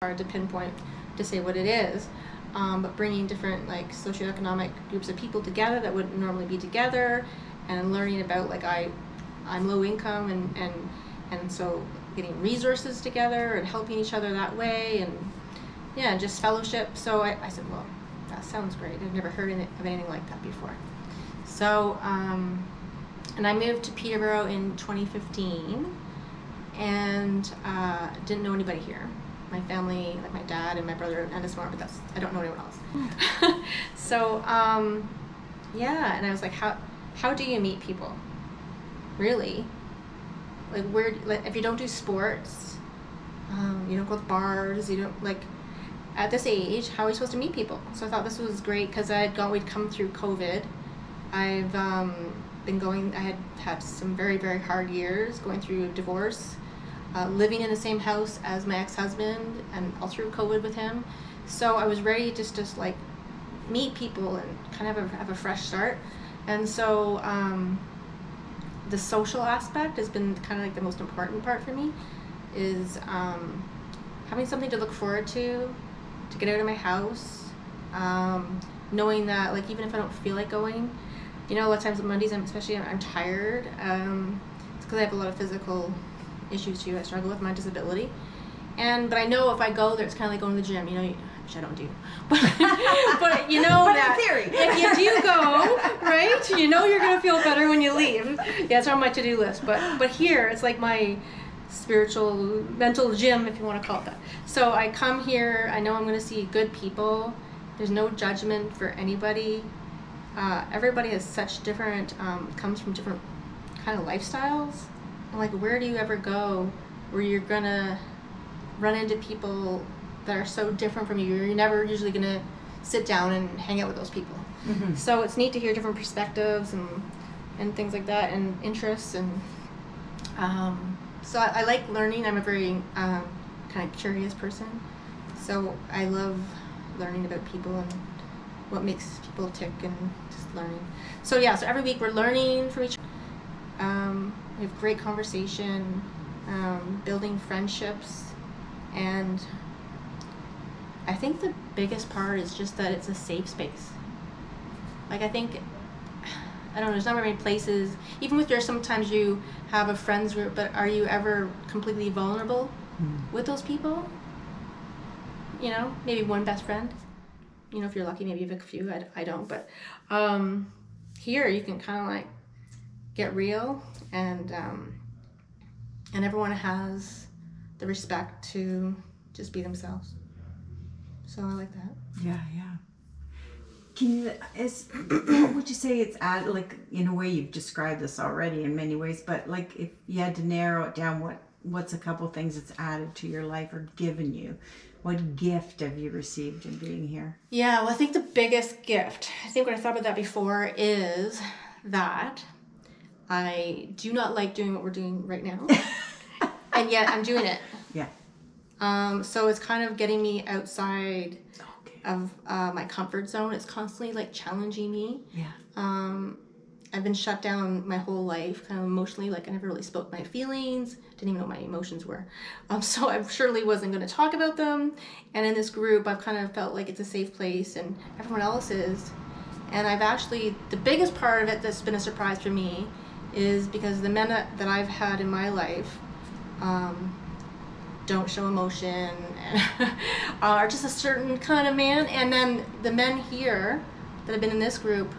hard to pinpoint to say what it is, but bringing different like socioeconomic groups of people together that wouldn't normally be together, and learning about like I'm low income and so getting resources together and helping each other that way, and yeah, just fellowship. So I said, well, that sounds great. I've never heard of anything like that before. So and I moved to Peterborough in 2015 and didn't know anybody here. My family, like my dad and my brother and his mom, but I don't know anyone else. So yeah, and I was like, how do you meet people? Really? Like if you don't do sports, you don't go to bars, you don't like, at this age, how are you supposed to meet people? So I thought this was great because we'd come through COVID. I had had some very, very hard years going through a divorce, living in the same house as my ex-husband, and all through COVID with him. So I was ready just to like meet people and kind of have a fresh start. And so the social aspect has been kind of like the most important part for me, is having something to look forward to get out of my house, knowing that like even if I don't feel like going, you know, a lot of times on Mondays, I'm tired. It's because I have a lot of physical issues too. I struggle with my disability, but I know if I go there, it's kind of like going to the gym. You know, which I don't do, but you know but that in theory, if you do go, right, you know you're gonna feel better when you leave. Yeah, it's on my to-do list. But here, it's like my spiritual, mental gym, if you want to call it that. So I come here. I know I'm gonna see good people. There's no judgment for anybody. Everybody has such different, comes from different kind of lifestyles. And like, where do you ever go where you're gonna run into people that are so different from you? You're never usually gonna sit down and hang out with those people. Mm-hmm. So it's neat to hear different perspectives and things like that, and interests, and so I like learning. I'm a very kind of curious person, so I love learning about people and what makes people tick, and just learning. So yeah, so every week we're learning from each other. We have great conversation, building friendships, and I think the biggest part is just that it's a safe space. Like I think, I don't know, there's not very many places, even with sometimes you have a friends group, but are you ever completely vulnerable with those people? You know, maybe one best friend. You know, if you're lucky, maybe you have a few. I don't, but here you can kind of like get real, and everyone has the respect to just be themselves. So I like that. Yeah. What would you say it's added, like in a way you've described this already in many ways, but like if you had to narrow it down, what's a couple things it's added to your life or given you? What gift have you received in being here? Yeah, well, I think the biggest gift, I think when I thought about that before, is that I do not like doing what we're doing right now, and yet I'm doing it. Yeah. So it's kind of getting me outside of my comfort zone. It's constantly like challenging me. Yeah. I've been shut down my whole life, kind of emotionally. Like I never really spoke my feelings, didn't even know what my emotions were. So I surely wasn't going to talk about them. And in this group, I've kind of felt like it's a safe place, and everyone else is. And I've actually, the biggest part of it that's been a surprise for me is because the men that I've had in my life don't show emotion and are just a certain kind of man. And then the men here that have been in this group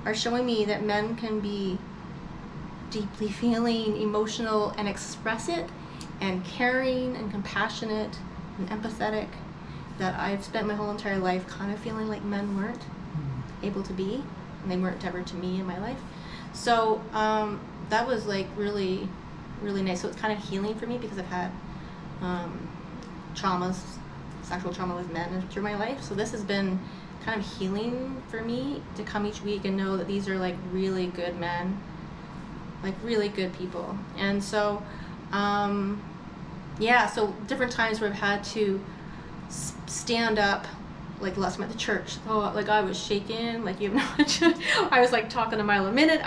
are showing me that men can be deeply feeling, emotional, and express it, and caring and compassionate and empathetic, that I've spent my whole entire life kind of feeling like men weren't able to be, and they weren't ever to me in my life. So that was like really, really nice. So it's kind of healing for me because I've had traumas, sexual trauma with men through my life. So this has been kind of healing for me to come each week and know that these are like really good men, like really good people. And so yeah, so different times where I've had to stand up, like last time at the church, like I was shaking, like you have no idea. I was like talking a mile a minute.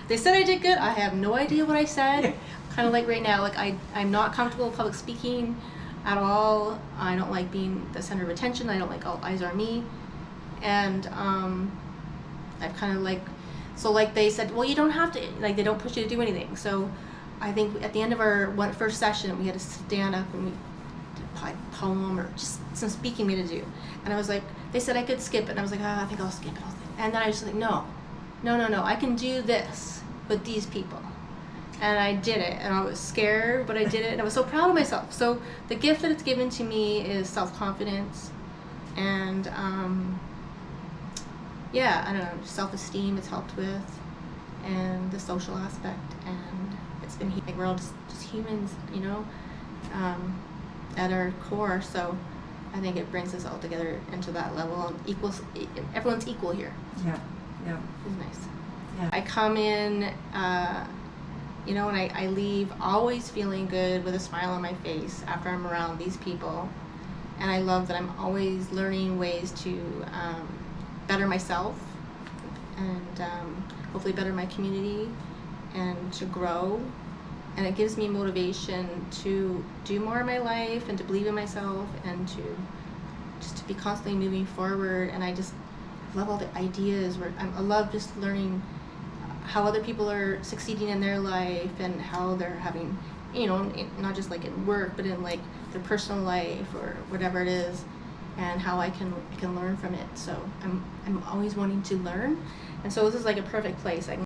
They said I did good. I have no idea what I said. Kind of like right now, like I'm not comfortable with public speaking. at all. I don't like being the center of attention. I don't like all eyes on me. And I've kind of like, so like they said, well, you don't have to, like they don't push you to do anything. So I think at the end of our first session, we had to stand up and we did a poem or just some speaking we had to do. And I was like, they said I could skip it. And I was like, I think I'll skip it. And then I was just like, no, I can do this with these people. And I did it, and I was scared, but I did it, and I was so proud of myself. So the gift that it's given to me is self-confidence, and yeah, I don't know, self-esteem it's helped with, and the social aspect, and it's been, like, we're all just humans, you know, at our core, so I think it brings us all together into that level, and everyone's equal here. Yeah, yeah. It's nice. Yeah. I come in, you know, and I leave always feeling good with a smile on my face after I'm around these people. And I love that I'm always learning ways to better myself and hopefully better my community and to grow. And it gives me motivation to do more in my life and to believe in myself and to just to be constantly moving forward. And I just love all the ideas. I love just learning how other people are succeeding in their life and how they're having, you know, not just like in work, but in like their personal life or whatever it is, and how I can learn from it. So I'm always wanting to learn, and so this is like a perfect place. I can